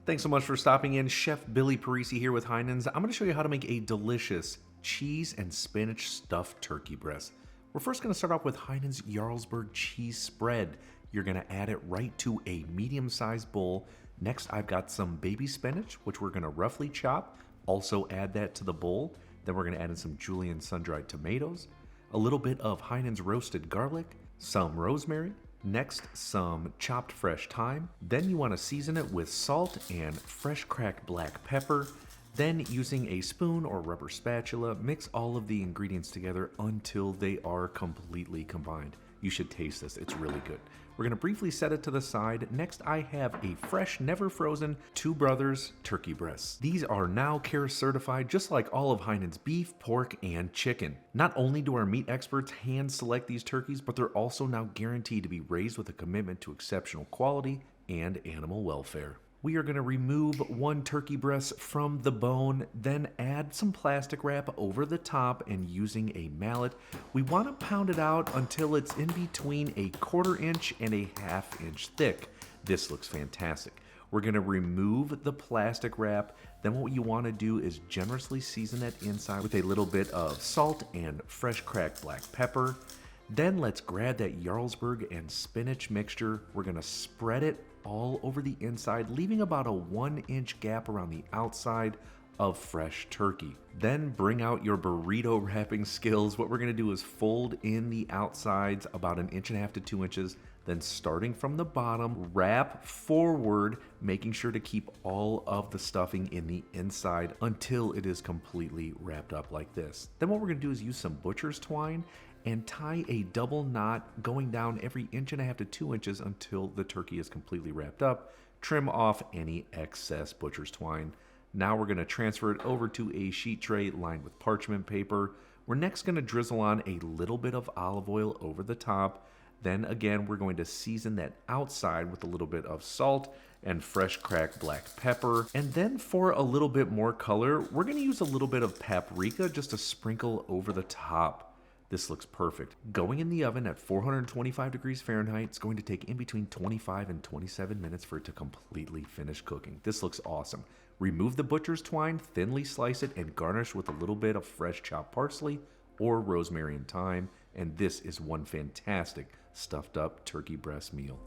Thanks so much for stopping in. Chef Billy Parisi here with Heinen's. I'm going to show you how to make a delicious cheese and spinach stuffed turkey breast. We're first going to start off with Heinen's Jarlesberg cheese spread. You're going to add it right to a medium-sized bowl. Next, I've got some baby spinach, which we're going to roughly chop. Also add that to the bowl. Then we're going to add in some julienne sun-dried tomatoes, a little bit of Heinen's roasted garlic, some rosemary, next some chopped fresh thyme. Then you want to season it with salt and fresh cracked black pepper. Then using a spoon or rubber spatula, mix all of the ingredients together until they are completely combined. You should taste this, it's really good. We're gonna briefly set it to the side. Next, I have a fresh, never frozen Two Brothers turkey breasts. These are now CARE certified, just like all of Heinen's beef, pork, and chicken. Not only do our meat experts hand select these turkeys, but they're also now guaranteed to be raised with a commitment to exceptional quality and animal welfare. We are going to remove one turkey breast from the bone, then add some plastic wrap over the top, and using a mallet, we want to pound it out until it's in between a 1/4 inch and a 1/2 inch thick. This looks fantastic. We're going to remove the plastic wrap. Then what you want to do is generously season that inside with a little bit of salt and fresh cracked black pepper. Then let's grab that Jarlsberg and spinach mixture. We're going to spread it all over the inside, leaving about a 1-inch gap around the outside of fresh turkey. Then bring out your burrito wrapping skills. What we're going to do is fold in the outsides about 1.5 inches to 2 inches. Then starting from the bottom, wrap forward, making sure to keep all of the stuffing in the inside until it is completely wrapped up like this. Then what we're going to do is use some butcher's twine and tie a double knot going down every 1.5 inches to 2 inches until the turkey is completely wrapped up. Trim off any excess butcher's twine. Now we're going to transfer it over to a sheet tray lined with parchment paper. We're next going to drizzle on a little bit of olive oil over the top. Then again, we're going to season that outside with a little bit of salt and fresh cracked black pepper. And then for a little bit more color, we're going to use a little bit of paprika just to sprinkle over the top. This looks perfect. Going in the oven at 425 degrees Fahrenheit, it's going to take in between 25 and 27 minutes for it to completely finish cooking. This looks awesome. Remove the butcher's twine, thinly slice it, and garnish with a little bit of fresh chopped parsley or rosemary and thyme. And this is one fantastic stuffed up turkey breast meal.